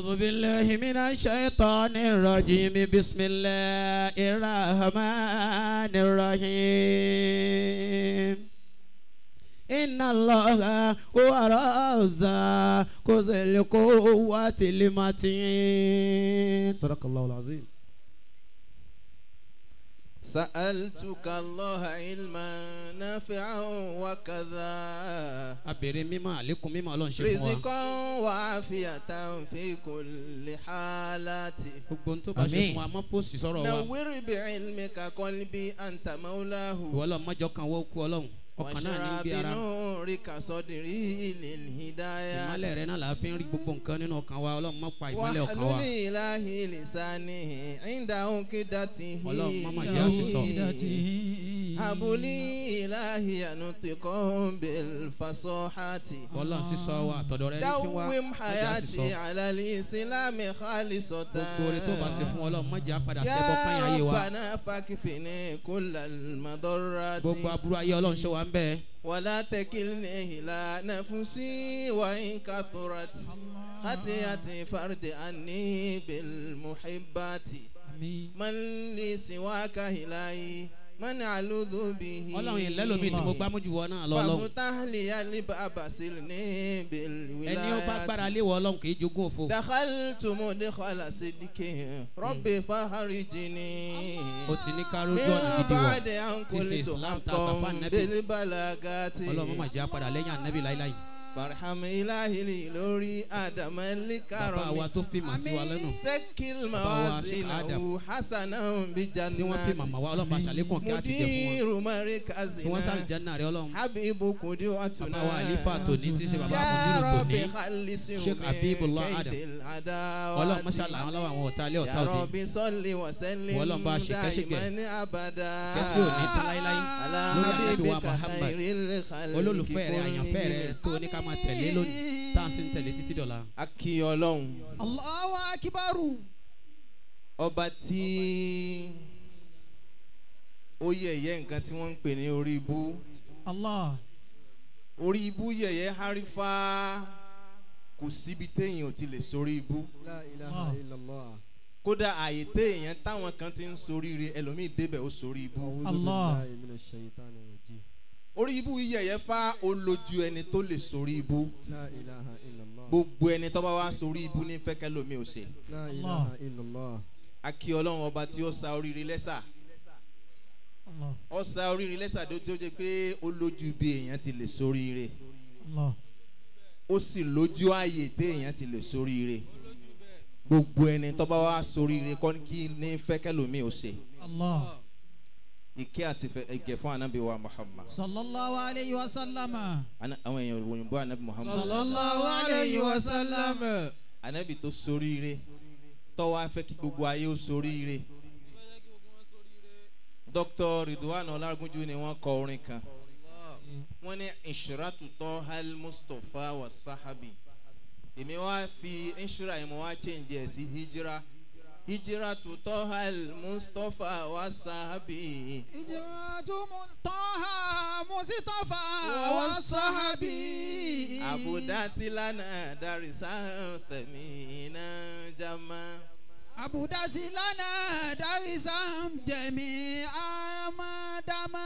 أعوذ بالله من الشيطان الرجيم بسم الله الرحمن الرحيم إن الله هو الرزاق ذو القوة المتين صدق الله العظيم. سألتك الله علما نافعا وكذا رزقا وعافية في كل حالات نور بعلمك قلبي أنت مولاه وشراب نورك صدري للهداية واحلل إلهي لسانه عند عقدته هب لي إلهي نطقا بالفصاحة دوم حياتي على الإسلام خالصة يا ربنا فاكفني كل المضرات ولا تكلني إلى نفسي وإن كثرت خطيئتي فرد عني بالمحبات من لي سواك إلهي من أعوذ به فمتهلي لبأبسلني بالولايات دخلت مدخل صدقه ربي فهرجني من بعد أن قلت حقا بالبلاغات فرحم إلهي لوري آدم الكرم تكل موازينه حسنا بجنات مدير مركزنا حبيب قدوتنا يا ربي خلصني Sheikh Abdul Rasaq Adetunji يا ربي صل وسلم دائما أبدا على حبيبك خير الخلق máa tẹ̀lé lónìí tá à ń sì ń tẹ̀lé títí dọ̀la. Akí Ọlọ́run. Allahu Akbaru. Ọba tí ó yẹ̀yẹ́ nǹkan tí wọ́n ń pè ní orí ibú. Allah. Orí ibú yẹ̀yẹ́ harifa kò síbi téèyàn ò ti lè sórí ibú. La ilaha illallah. Kódà àyè téèyàn táwọn kan ti ń soríire ẹlòmíì débẹ̀ ó sórí ibú. Allah. Orí ibú yẹ̀yẹ́ fá olójú ẹni tó lè sórí ibú. La ilaha illallah. Gbogbo ẹni tó bá wá sórí ibú ní fẹ́kẹ́ lómi ò ṣe. La ilaha illallah. Akí Ọlọ́run ọba tí ó sa oríire lẹ́sà. Ó sa oríire lẹ́sà tó jẹ́ pé ó lójú bí èèyàn ti lè sóríire. Ó sì lójú ààyè tí èèyàn ti lè sóríire. Gbogbo ẹni tó bá wá sóríire kọ́ kí ní fẹ́kẹ́ lómi ò ṣe. Ìkẹ́ àti ẹ̀gẹ̀ fún Ànábì wa Muhammad sallallahu alayhi wa sallam. Àwọn èèyàn òyìnbó Ànábì Muhammad sallallahu alayhi wa sallam. Ànábì tó soríire tó wá fẹ́ kí gbogbo ayé ó soríire. Dr. Ridwan Ọlágúnjú ni wọ́n kọ orin kan. Wọ́n ní Ishiratu Tohal Mustafa wa Sahabi. Èmi wá fi Ishira yẹn mo wá change ẹ̀ sí Hijira. Hijiratu Tohal Mustafa wa Sahabi. Hijiratu Toha Mustafa wa Sahabi. Abudati lana darisa tamina jama. Abudati lana darisa jami amadama.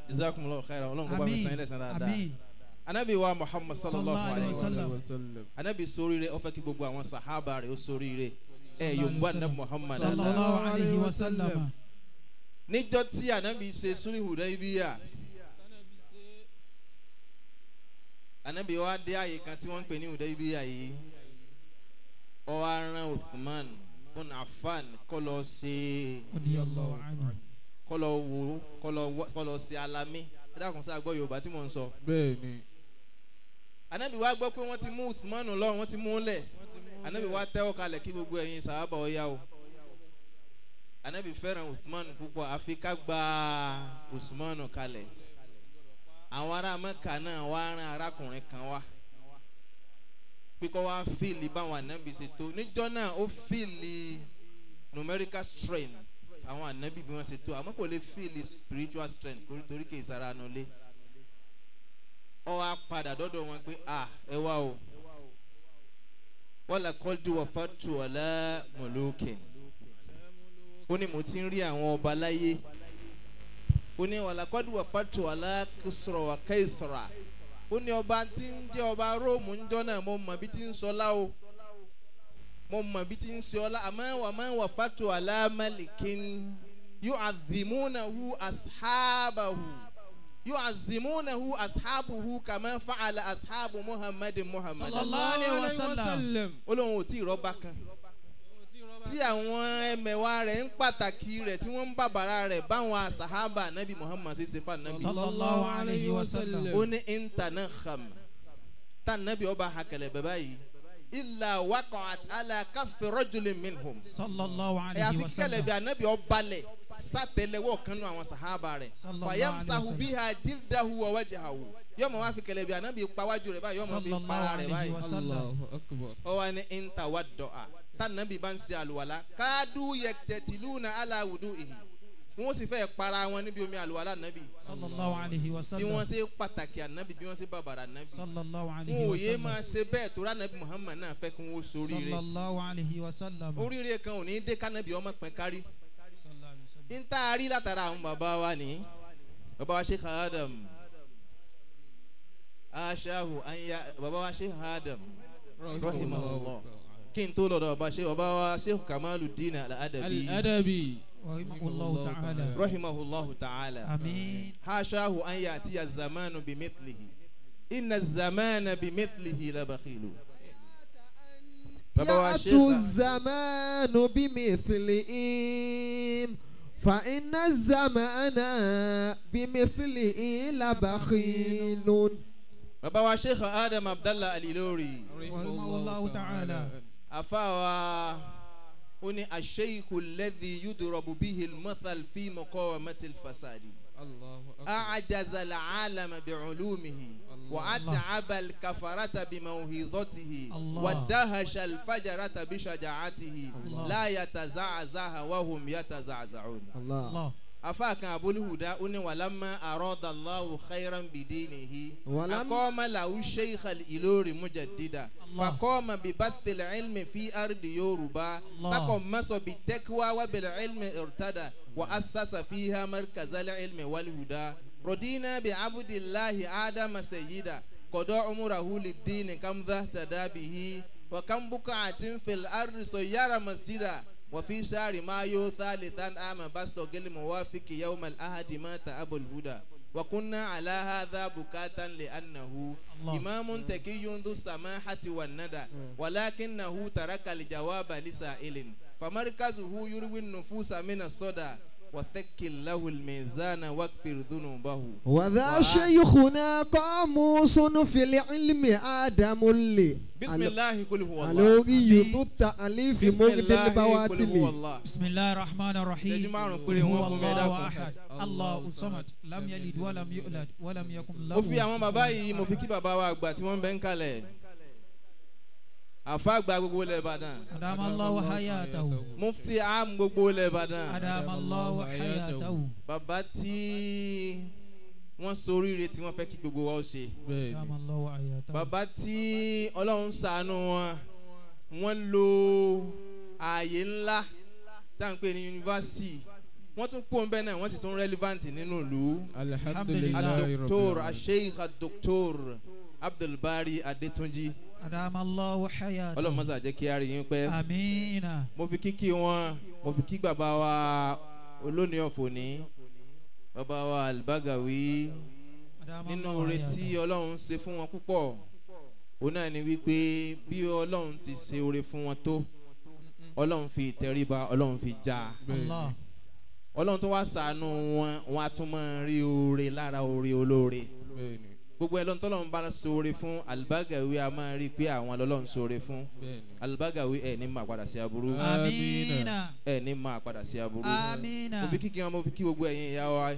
Jazakumullahu khairan. Ọlọ́run kó bá mi san ilé san dáadáa. Ànábì wa Muhammad sallallahu alayhi wa sallam. Ànábì soríire ó fẹ́ kí gbogbo àwọn sahaba rẹ̀ ó soríire. Yorùbá Ànábì Muhammad sallallahu alayhi wa sallam. Níjọ́ tí Ànábì ṣe sulhu Hudaybiyah. Ànábì wá dé àyè kan tí wọ́n ń pè ní Hudaybiyah yìí. Ó wá rán Uthman ibn Affan kó lọ ṣe kó lọ ṣe alámì. Ẹ dákun sí àgbọ̀ Yorùbá tí mò ń sọ. Bẹ́ẹ̀ni. Ànábì wá gbọ́ pé wọ́n ti mú Uthman lọ, wọ́n ti mú lẹ̀. Ànábì wá tẹ́wọ́ kalẹ̀ kí gbogbo ẹ̀yin sàhábà ó yá o. Ànábì fẹ́ràn Uthman púpọ̀ àfi ká gba Uthman kalẹ̀. Àwọn ará Mẹ́kà náà wá rán arákùnrin kan wá. Pé kó wá fíìlì báwọn Ànábì ṣe tó. Níjọ́ náà ó fíìlì numerical strength àwọn Ànábì bí wọ́n ṣe tó. Àmọ́ kò lè fíìlì spiritual strength torí kì í sara nulẹ̀. Ó wá padà dọ́dọ̀ wọn pé ẹ wá o wala qad wafatu ala mulukin ó ní mo ti ń rí àwọn ọba láyé ó ní wala qad wafatu ala Kisra wa Kaisra ó ní ọba tí ń jẹ́ ọba Róòmù ń jọ́ náà mo mọ̀ bí tí ń sọlá o mo mọ̀ bí tí ń sọlá àmọ́ wà máa ń wafatu ala malikin yu'azzimunahu ashabuhu kama fa'ala ashabu Muhammadin sallallahu alaihi wasallam. Ọlọ́run ò tí ì rọ́bà kan tí àwọn ẹmẹ̀wà rẹ̀ ń pàtàkì rẹ̀ tí wọ́n ń bàbàrà rẹ̀ báwọn asahaba nabi Muhammad ṣe fa nabi sallallahu alaihi wasallam. ó ní intanakham tá nabi ọba hakẹlẹ̀ bàbá yìí illa waqa'at ala kaffi rajulin minhum sallallahu alaihi àfi wasallam. kẹlẹ̀ bí anabi ọbalẹ̀ sátẹlẹwọ́ kan nù àwọn sahaba rẹ̀ fayamsahu biha jildahu wa wajhahu yọmọ wá fi kẹlẹ̀ bí anabi pawájú rẹ̀ báyìí yọmọ fi para rẹ̀ báyìí ó wà ní intawadda'a tá nabi bá ń ṣe àlùwàlá káàdù yaqtatiluna ala wudu'ihi wọ́n sì fẹ́ para wọn níbi omi àlùwàlá nabi sallallahu alaihi bí wasallam. wọ́n ṣe pàtàkì anabi bí wọ́n ṣe bàbàrà nabi sallallahu alaihi wọn ò yé wasallam. máa ṣe bẹ́ẹ̀ tó rà nabi Muhammad náà fẹ́ kí wọ́n sóríire sallallahu alaihi wasallam. oríire kan ò ní dé kánabi ọmọ pẹ́ kárí n ta rí látara àwọn bàbá wa ní bàbá wa Sheikh Adam aṣáhu anya bàbá wa Sheikh Adam rahimahullah kí n tó lọ́dọ̀ bàbá wa Sheikh Kamaluddin al-Adabi rahimahullahu ta'ala. rahimahullahu ta'ala Amin. haṣáhu an ya'tiya zamanu bimithlihi inna zamana bimithlihi la bakhilu. يأتي الزمان بمثلهم فإن الزمان بمثله لبخيل. bàbá wa Sheikh Adam Abdallah Al-Ilori rahimahullahu ta'ala. afawa oni ash-shaykhu alladhi yudrabu bihi al-mathal fi muqawamati al-fasadi a'jaza al-'alama bi'ulumihi wa at'aba al-kafarata bimawhidatihi wa dahasha al-fajarata bi shaja'atihi la yataza'zaha wa hum yataza'za'un. Allah. afakan Abul Huda oni walamma arada Allahu khayran bidinihi aqama lahu Sheikh Al-Ilori mujaddida faqama bi bathil ilmi fi ardi Yoruba taqammasa bi taqwa wa bil ilmi irtada wa assasa fiha markaz al-ilmi wal huda radina bi abdillahi Adam sayyida qada umrahu lid-din kam dhahtada bihi wa kam buqatin fil ardi sayyara masjida وفي شهر مايو ثالثا عام بسط الموافق يوم الأحد مات أبو الهدى وكنا على هذا بكاتا لأنه إمام تقي ذو السماحة والندى ولكنه ترك الجواب لسائل فمركزه يروي النفوس من الصدى وثقل له الميزان واغفر ذنوبه. وذا شيخنا قاموس في العلم آدم لي. بسم الله قل هو الله. الوغي ذو التأليف مجد البواتل. بسم الله الرحمن الرحيم. قل هو الله أحد الله الصمد لم يلد ولم يولد ولم يكن له. mo fi àwọn bàbá yìí mo fi kí bàbá wa àgbà tí wọ́n bẹ ń kalẹ̀ àfa àgbà gbogbo ilẹ̀ Ìbàdàn. adamallahu hayatahu. mufti am gbogbo ilẹ̀ Ìbàdàn. adamallahu hayatahu. bàbá tí wọ́n soríire tí wọ́n fẹ́ kí gbogbo wa ó ṣe. adamallahu hayatahu. bàbá tí Ọlọ́run ṣàánú wọn wọ́n lo ààyè ńlá tá à ń pè ní yunifásitì wọ́n tún pọ̀ nbẹ náà wọ́n sì tún relevant nínú ìlú. alhamdulilayi adoktor asheikh adoktor Abdul Bari Adetunji. adamallahu hayatahu. Ọlọ́run mọ́sá jẹ́ kí a rí yín pẹ́. amiina. mo fi kíkí wọn mo fi kí bàbá wa olóní ọ̀fọ̀ ní bàbá wa Al-Bagawy nínú oore tí Ọlọ́run ṣe fún wọn púpọ̀ òun náà ni wípé bí Ọlọ́run ti ṣe oore fún wọn tó Ọlọ́run fi ìtẹríba Ọlọ́run fi já Ọlọ́run tó wá ṣàánú wọn á tún máa rí oore lára oore olóore gbogbo ẹlọ́n tọ́lọ́run bá ṣoore fún Al-Bagawy a máa rí pé àwọn ọlọ́run ṣoore fún Al-Bagawy ẹ̀ ní máa padà sí aburú amiina ẹ̀ ní máa padà sí aburú amiina. mo fi kíkí wọn mo fi kí gbogbo ẹ̀yin ìyá wa ẹ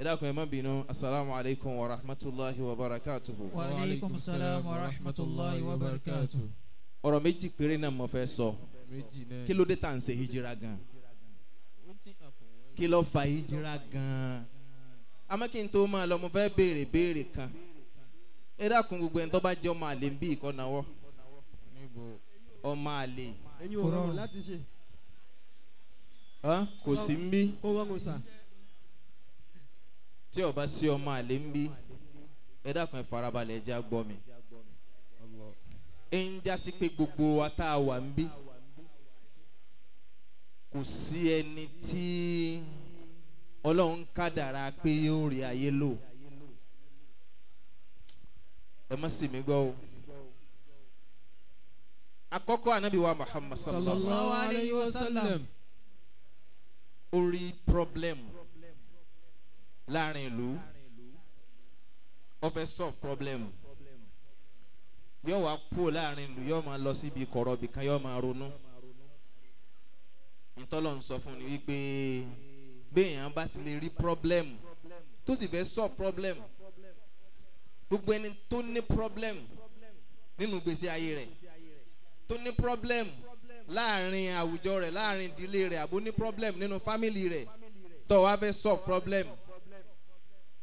dákun ẹ má bínú asalaamu alaykum wa rahmatulahi wa barakatuhu. wa aleykum salaam wa rahmatulahi wa barakatuhu. ọ̀rọ̀ méjì péré náà mo fẹ́ sọ kí ló dé tá à ń ṣe hijira gan kí ló fa hijira gan àmọ́ kí n tó máa lọ mo fẹ́ béèrè kan ẹ dákun gbogbo ẹni tó bá jẹ́ ọmọ àlè ń bí ìkọ́nàwọ́ ọmọ àlè. ẹ̀yin ò rọrùn láti ṣe. kò sí ń bí. ó rọrùn sà. tí ó bá sí ọmọ àlè ń bí ẹ dákun ẹ farabalẹ̀ ẹ já gbọ́ mi. ń já sí pé gbogbo wa tá a wà ń bí kò sí ẹni tí Ọlọ́run kádàrá pé yóò rí ayé lò. ẹ má sì mí gbọ́ o. àkọ́kọ́ Ànábì wa Muhammad sallallahu alayhi wa sallam ó rí problem láàrin ìlú ó fẹ́ solve problem yóò wá kúrò láàrin ìlú yóò máa lọ síbi kọ̀rọ̀ bìkan yóò máa ronú. ìtọ́lọ̀ ń sọ fún ni wípé béèyàn bá ti lè rí problem tó sì fẹ́ solve problem gbogbo ẹni tó ní problem nínú gbèsè ayé rẹ̀ tó ní problem láàrin àwùjọ rẹ̀ láàrin ìdílé rẹ̀ àbó ní problem nínú family rẹ̀ tó wá fẹ́ solve problem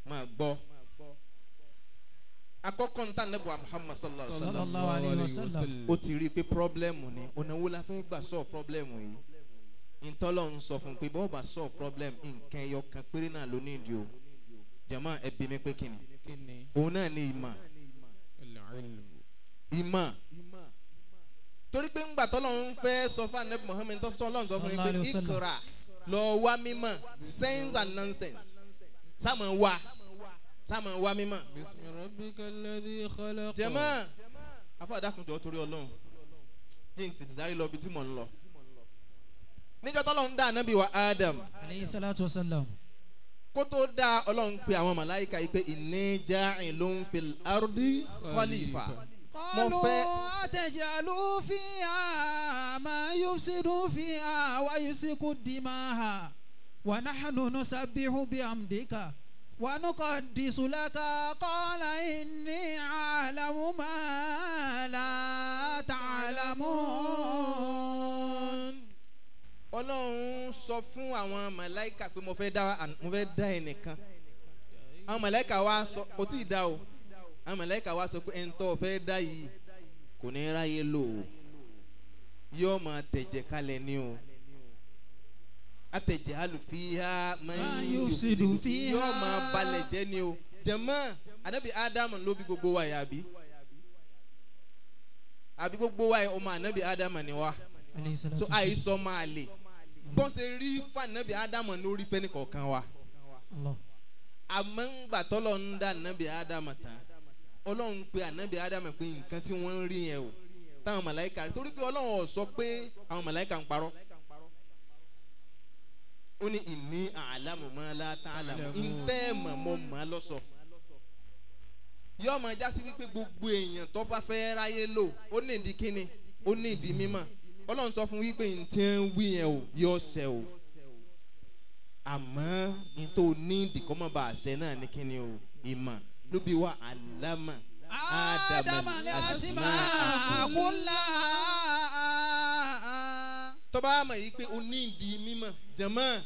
máa gbọ́. àkọ́kọ́ ń tà nẹ́bùwà Muhammad sallallahu alayhi wa sallam ó ti rí i pé problem ni ọ̀nà wo la fẹ́ gbà solve problem yìí. ìtọ́lọ̀ ń sọ fún pé bọ́ọ̀ bá solve problem nǹkan ẹyọ kan péré náà ló ní ìdí o. jàmá ẹbí mi pé kíni òun náà ní ìmọ̀. torí pé ńgbà tọ́lọ̀ ń fẹ́ sọ fún Ànábì Muhammad tó sọ Ọlọ́run sọ fún mi pé ìkra lọ wá mímọ̀ sense and nonsense sáàmù wá mímọ̀. jàmá afọ̀dàkùnjọ́ torí Ọlọ́run yìí ń tètè sáré lọ bí tí mò ń lọ. níjọ́ tọ́lọ́run dá Ànábì wa Adam alayhi salatu wa salam kó tó dá Ọlọ́run pé àwọn màláíkà yìí pé inni ja'ilun fil ardi khalifa. mo fẹ́ atajalu fiha ma yufsidu fiha wa yusfiku dimaha wa nahnu nusabbihu bihamdika wa nuqaddisu laka qala inni a'lamu ma la ta'lamun. Ọlọ́run sọ fún àwọn màláíkà pé mo fẹ́ dá ẹnìkan. àwọn màláíkà wa sọ kò tí ì dá o. àwọn màláíkà wa sọ pé ẹni tó fẹ́ dá yìí kò ní ráyè lò ó. yóò máa tẹ̀jẹ̀ kalẹ̀ ni o. atẹ̀jẹ̀ alùfíà máa ń yufsidu fiha. yóò máa balẹ̀ jẹ́ ni o. jẹ̀mọ́ Ànábì Ádámù ló bí gbogbo wa yà bí. àbí gbogbo wa yẹ ọmọ Ànábì Ádámù ni wa. so àìsàn máa lè bọ́n ṣe rí fànàbì Ádámù lórí fẹ́ni kọ̀ọ̀kan wa. àmọ́ ń gbà tọ́lọ̀ ń dá ànábì Ádámù tán Ọlọ́run pé ànábì Ádámù pé nǹkan tí wọ́n ń rí yẹn o táwọn màláíkà rí torí pé Ọlọ́run ò sọ pé àwọn màláíkà ń parọ́. ó ní inni a'lamu ma la ta'lamu ntẹ́ mọ̀ mọ́ mọ́ lọ́sọ̀. yóò máa jásí wípé gbogbo èèyàn tó bá fẹ́ ráyé lò ó ní ìdí kíni ó ní ìdí mímọ̀. Ọlọ́run sọ fún wípé ntí ń wí yẹn o yóò ṣẹ o àmọ́ ntó ní ìdìkọ́mọ́ bá àṣẹ náà ní kíni o ìmọ̀ ló bí wá àlámà Ádámà ní asma'a kullaha. tó bá mọ̀ yìí pé o ní ìdí mímọ̀ jẹ̀mọ́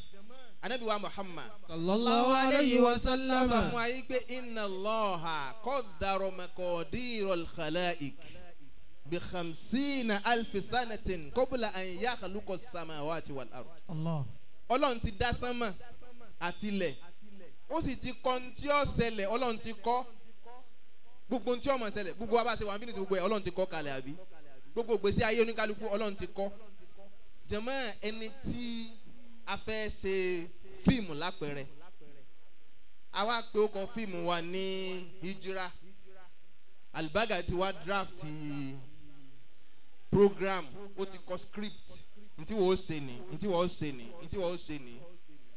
Ànábì wa Muhammad sallallahu alayhi wa sallam sọ fún wa yìí pé inna Allaha qaddara maqadiral khalaiq ب50,000 سنة قبل أن يخلق السماوات والأرض. Allah. Ọlọ́run ti dá sánmà àti ilẹ̀ ó sì ti kọ́ tí ó ṣẹlẹ̀ Ọlọ́run ti kọ́ gbogbo tí ó máa ṣẹlẹ̀ gbogbo wa bá ṣe wà níbi gbogbo ẹ̀ Ọlọ́run ti kọ́ kalẹ̀ àbí gbogbo gbèsè ayé oníkálukú Ọlọ́run ti kọ́. jẹ̀mọ́ ẹni tí a fẹ́ ṣe fíìmù lápẹ̀rẹ̀ àwa pé ó kọ fíìmù wa ní Hijira Al-Bagawy ti wá draft program ó ti kọ script ntí wọ́n ṣe ni ntí wọ́n ṣe ni ntí wọ́n ṣe ni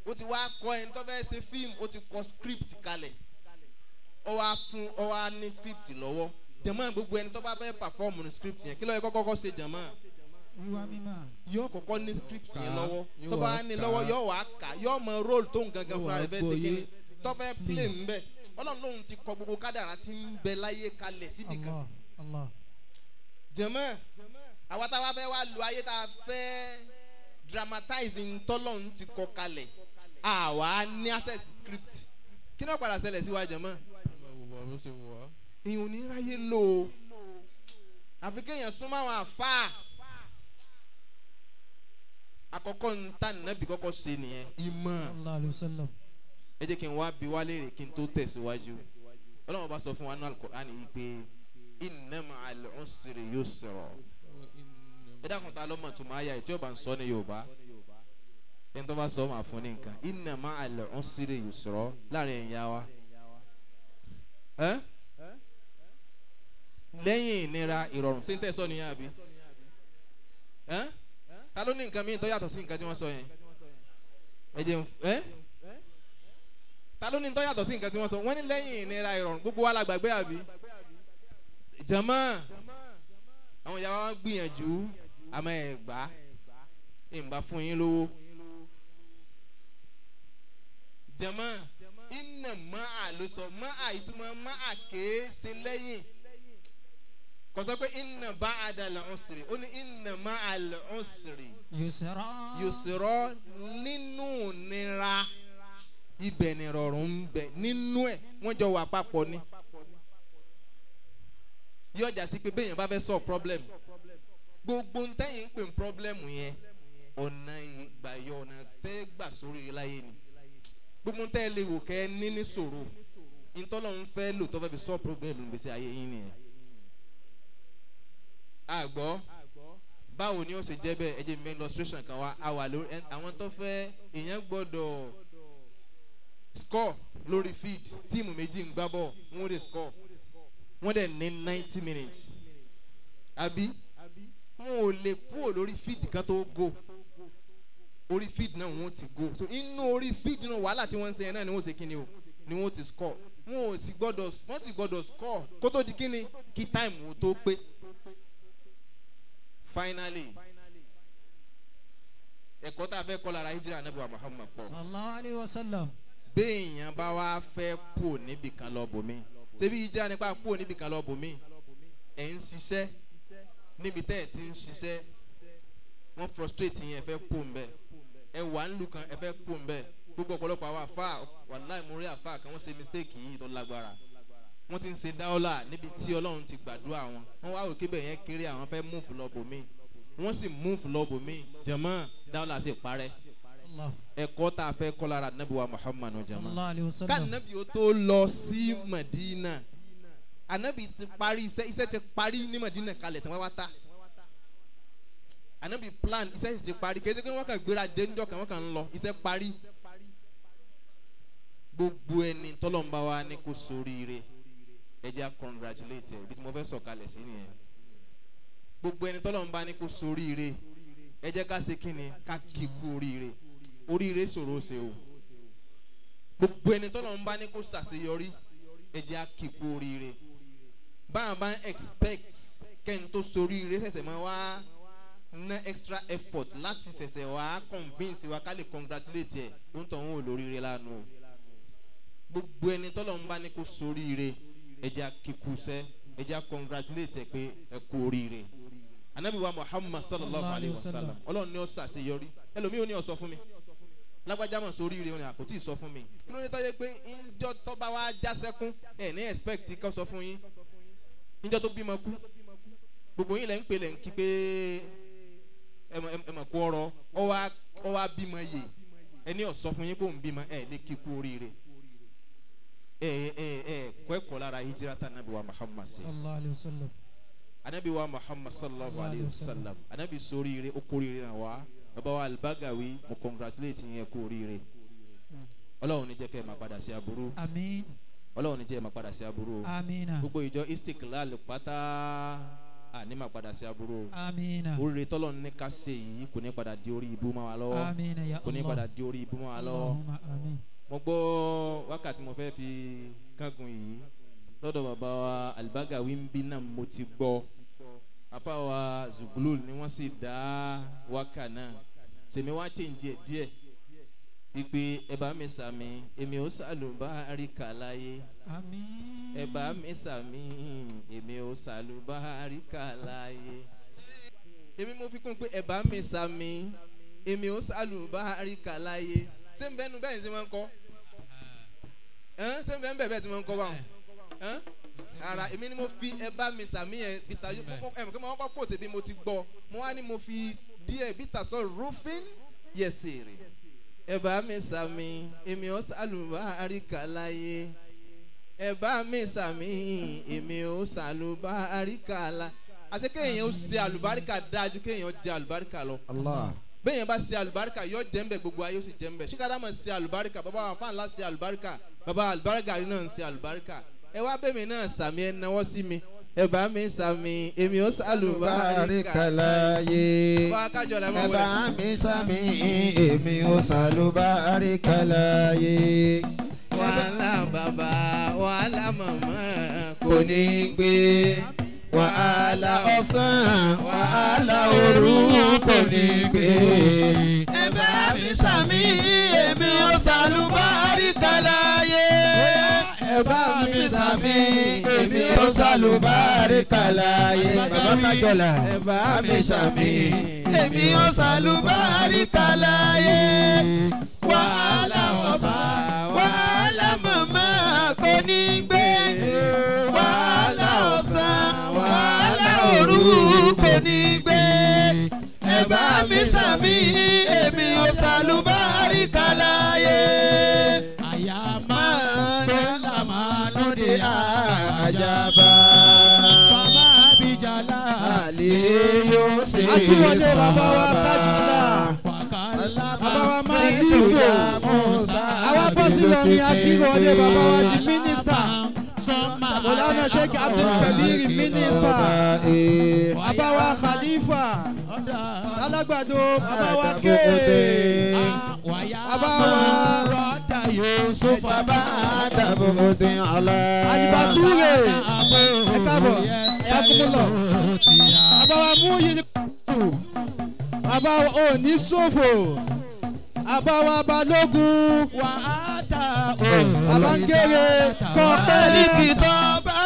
ó ti wá kọ ẹni tó fẹ́ ṣe fíìmù ó ti kọ script kalẹ̀ ó wá ní script lọ́wọ́ jẹ̀mọ́ gbogbo ẹni tó bá fẹ́ perform ní script yẹn kí ló yẹ kọ́kọ́ ṣe jẹ̀mọ́ yóò kọ́kọ́ ní script yẹn lọ́wọ́ tó bá ní lọ́wọ́ yóò wá kà yóò mọ role tó ń gangan fúnra rẹ̀ fẹ́ ṣe kíni tó fẹ́ play ń bẹ̀ Ọlọ́run lòun ti kọ gbogbo kádàrá tí ń bẹ láyé kalẹ̀ síbi kan. jẹ̀mọ́ àwa táwa fẹ́ wá lu ayé tá a fẹ́ dramatize ntọ́lọ́run ti kọ kalẹ̀ àwa ní access script kí ni ó padà ṣẹlẹ̀ sí wa jẹ̀mọ́. ìyẹn ò ní ráyè lò ó àfi kéèyàn súnmọ́ àwọn àfáà àkọ́kọ́ ń tà nàbì kọ́kọ́ ṣe nìyẹn ìmọ̀. sallallahu alayhi wa sallam. ẹ jẹ́ kí n wá bi wá léèrè kí n tó tẹ̀síwájú. Ọlọ́run bá sọ fún wa ní Al-Qur'an yìí pé inna ma'al usri yusra. ẹ dákun ta lọ́mọ tó máa yà ẹ̀ tí ó bá ń sọ ní Yorùbá ẹni tó bá sọ máa fún ní nǹkan. inna ma'al usri yusra láàrin ẹ̀yà wa. lẹ́yìn ìnira ìrọ̀rùn sí ń tẹ̀sọ́ nìyẹn àbí? ta ló ní nǹkan míì tó yàtọ̀ sí nǹkan tí wọ́n sọ yẹn? ẹ jẹ́ ta ló ní tó yàtọ̀ sí nǹkan tí wọ́n sọ? wọ́n ní lẹ́yìn ìnira ìrọ̀rùn gbogbo wa la gbàgbé àbí? jàmá àwọn ìyá wa gbìyànjú àmọ́ ẹ̀ gbà ìmbà fún yín lówó. jàmá iná máa ló sọ máa ìtumọ̀ máa kéé ṣe lẹ́yìn kò sọ pé iná bá àdàlẹ̀ ọ̀sìrì ó ní iná máa lẹ̀ ọ̀sìrì yusra nínú nira ibẹ̀ ni rọrùn ń bẹ nínú ẹ̀ wọ́n jọ wà papọ̀ ni yóò jà sí pé bẹ́ẹ̀ yẹn bá fẹ́ sọ problem gbogbo ń tẹ́yìn ń pè ń problem yẹn ọ̀nà ìgbàyọ̀ ọ̀nà tẹ́ gbà sórí láyé ni gbogbo ń tẹ́ lè wò kẹ́ ní ní sòro ìtọ́lọ́run fẹ́ lò tó fẹ́ fi sọ problem gbèsè ayé yín nìyẹn. àgbọ̀ báwo ni ó ṣe jẹ́ bẹ́ẹ̀ ẹ jẹ́ mi illustration kan wá àwà lórí àwọn tó fẹ́ èèyàn gbọ́dọ̀ score lórí feed tíìmù méjì ń gbá bọ̀ wọ́n lè score wọ́n dẹ̀ ní 90 minutes àbí wọn ò lè kúrò lórí feed kan tó go orí feed náà wọ́n ti go so inú orí feed náà wàhálà tí wọ́n ń ṣe yẹn náà ni wọ́n ṣe kíni o ni wọ́n ti score wọ́n ti gbọ́dọ̀ score kó tó di kíni kí time wo tó pé finally ẹ̀kọ́ tá a fẹ́ kọ́ lára hijira Ànábì wa Muhammad pọ̀ sallallahu alayhi wa sallam. béèyàn bá wá fẹ́ kó níbi kan lọ bòmí ṣebí hijira nípa kó níbi kan lọ bòmí ẹ̀ ń ṣiṣẹ́ níbi tẹ́ ẹ̀ ti ń ṣiṣẹ́ wọ́n frustrate yẹn ẹ fẹ́ kó ń bẹ́ ẹ wà ń lu kan ẹ fẹ́ kó ń bẹ́ gbogbo ọ̀pọ̀lọpọ̀ àwọn àfa wàláì mo rí àfa kan wọ́n ṣe mistake yìí tó lágbára wọ́n ti ń ṣe dáọ́là níbi tí Ọlọ́run ti gbàdúrà wọn wọ́n wá òkè bẹ̀ yẹn kéré àwọn fẹ́ move lọ bòmí wọ́n sì move lọ bòmí jẹ̀mọ́ dáọ́là sì parẹ́ ẹ̀kọ́ tá a fẹ́ kọ́ lára Ànábì wa Muhammadu jẹ̀mọ́ ká Ànábì ó tó lọ sí Madina Ànábì ti parí iṣẹ́ ti parí ní Madina kalẹ̀ tán wá ta Ànábì plan iṣẹ́ ti parí kì í ṣe pé wọ́n kàn gbéra dé níjọ́ kan wọ́n kàn ń lọ iṣẹ́ parí gbogbo ẹni tọ́lọ́mbà wa ní kó soríire ẹ jẹ́ congratulate ẹ bí mo fẹ́ sọ̀kalẹ̀ sí nìyẹn gbogbo ẹni tọ́lọ́mbà ní kó soríire ẹ jẹ́ ká ṣe kíni ká kíkú oríire oríire ṣòro ṣe o gbogbo ẹni tọ́lọ́mbà ní kó ṣàṣeyọrí ẹ jẹ́ kíkú oríire báwọn bá ń expect kẹ́ni tó soríire ṣẹ̀ṣẹ̀ máa wá ná extra effort láti ṣẹ̀ṣẹ̀ wá convince wa ká lè congratulate ẹ ó ń tọ̀ wọ́n ò lóríire lánàá o gbogbo ẹni tọ́lọ́mbà ní kó soríire ẹ jẹ́ kíkú sẹ́ ẹ jẹ́ congratulate ẹ pé ẹ kú oríire Ànábì wa Muhammad sallallahu alayhi wa sallam Ọlọ́run ni ó ṣàṣeyọrí ẹlòmíì ò ní ó sọ fún mi lágbájá mọ̀ sóríire wọn ni àkótí sọ fún mi kí ló ní tọ́jú pé ìjọ tó bá wá já sẹ́kún ẹ̀ ní expect kí sọ fún yín ìjọ tó bímọ kú gbogbo yín lẹ́ ń pè lẹ́ ń kí pé ẹ mọ̀ kú ọrọ̀ ọ wá bímọ yè ẹni ó sọ fún yín pé òun bímọ ẹ̀ lè kíkú oríire kọ́ ẹ̀kọ́ lára hijira ta Ànábì wa Muhammad sallallahu alayhi wa sallam Ànábì wa Muhammad sallallahu alayhi wa sallam Ànábì sóríire ó kórìíre náà wá bàbá wa Al-Bagawy mo congratulate yín kú oríire Ọlọ́run ní jẹ́ kẹ́ ẹ máa padà sí aburú àmín Ọlọ́run ní jẹ́ ẹ máa padà sí aburú àmín gbogbo ìjọ ISTIQLAAL pátá ní máa padà sí aburú àmín oríire tọ́lọ́run ní ká ṣe yìí kò ní padà di orí ibú mọ́ wa lọ́wọ́ àmín ya Allah kò ní padà di orí ibú mọ́ wa lọ́wọ́ àmín mo gbọ́ wákàtí mo fẹ́ fi kángun yìí lọ́dọ̀ bàbá wa Al-Bagawy ń bí náà mo ti gbọ́ afa wa Zuglul ni wọ́n sì dá wákà náà sèmi wá change ẹ̀ díẹ̀ pípé ẹ bá mi sàmì èmi ò sàlùbáríkà láyé àmín ẹ bá mi sàmì èmi ò sàlùbáríkà láyé èmi mo fi kún pé ẹ bá mi sàmì èmi ò sàlùbáríkà láyé ṣé ń bẹ́nu bẹ́ẹ̀ ni ṣe máa ń kọ́ ṣé ń bẹ́ẹ̀ bẹ́ẹ̀ ti máa ń kọ́ báwọn ara èmi ni mo fi ẹ bá mi sàmì yẹn bìtà ẹ mọ̀ kí mo kọ́ pò tèmi mo ti gbọ́ mo wá ní mo fi díẹ̀ bìtà sọ roofing yẹsìrì ẹ bá mi sàmì èmi ó sàlùbáríkà láyé ẹ bá mi sàmì èmi ó sàlùbáríkà láyé àti kéèyàn ó ṣe àlùbáríkà dájú kéèyàn jẹ àlùbáríkà lọ. Allah. bẹ́ẹ̀ yẹn bá ṣe àlùbáríkà yóò jẹ́ ń bẹ̀ gbogbo ayé ó sì jẹ́ ń bẹ̀ ṣíkàdá mọ̀ ṣe àlùbáríkà bàbá wa fáńlá ṣe àlùbáríkà bàbá àlùbáríkà rí náà ń ṣe àlùbáríkà ẹ wá bẹ́ẹ̀ mi náà sàmì ẹ náwó sí mi ẹ bá mi sàmì èmi ó sàlùbáríkà láyé ẹ bá mi sàmì èmi ó sàlùbáríkà láyé. wàhálà bàbá wàhálà màmá kò ní gbé wàhálà ọ̀sán wàhálà òru kò ní gbé. ẹ bá mi sàmì èmi ó sàlùbáríkà láyé. ẹ bá mi sàmì èmi ó sàlùbáríkà láyé. bàbá kájọlá ẹ bá mi sàmì èmi ó sàlùbáríkà láyé. wàhálà ọ̀sán wàhálà màmá kò ní gbé. wàhálà ọ̀sán wàhálà òru kò ní gbé. ẹ bá mi sàmì èmi ó sàlùbáríkà láyé. àyà máa ń là máa lóde àjàbá. bàbá àbíjàlá àlè yóò ṣe é sábà. bàbá wa máa ń dìbò. àwa bọ́ sí lọ́rin akíwọlé bàbá wa di mínísítà. Mọ̀lánà Sheikh Abdul Kabir mínísítà. Bàbá wa Khalifa. Alágbàdo bàbá wa Ké. Bàbá wa Rọ́dà Yusuf bàbá Dàbòdì Ọlá. Àyíbàtúrè. Ẹ káàbọ̀ ẹ kúmúlọ̀. Bàbá wa mú yìí. Bàbá wa Òní Sòfò. Bàbá wa Balógun. Abangere kọ́pẹ́lì kìtọ́bà.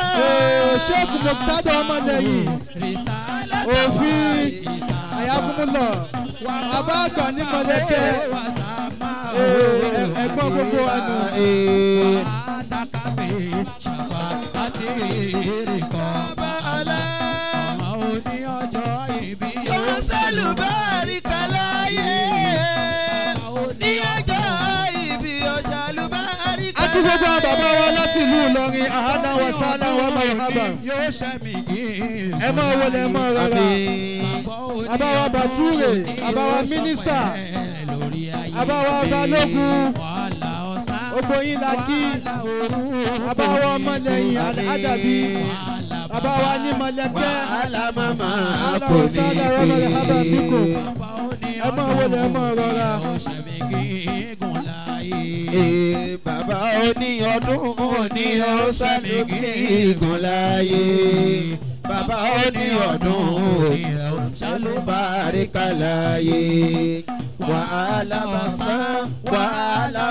Sheikh Muktada ọmọlẹ́yìn. Òfin àyàkúmúlọ̀. Bàbá àgbà ní Mọ̀lẹ́kẹ́. Ẹ̀gbọ́n gbogbo wa nù. Ọmọ òní ọjọ́ ìbí yóò sálùbáríkà láyé. Ní ọjọ́ ìbí yóò sálùbáríkà láyé. Àti gbogbo bàbá wa láti ìlú Ìlọrin àhádá wa sálá wa marhaba. Ẹ máa wọlé ẹ máa rọra. Bàbá wa Bàtúrè, bàbá wa mínísítà, bàbá wa Balógun, gbogbo yín la kí. Bàbá wa ọmọlẹ́yìn Àdàbí, bàbá wa ní Mọ̀lẹ́kẹ́. alámàmá kò ní gbé. Ẹ máa wọlé ẹ máa rọra. Bàbá òní ọdún òní ọ̀sánì gígùn láyé. Bàbá òní ọdún òní ọ̀sánì láyé. Wàhálà bàbá wàhálà.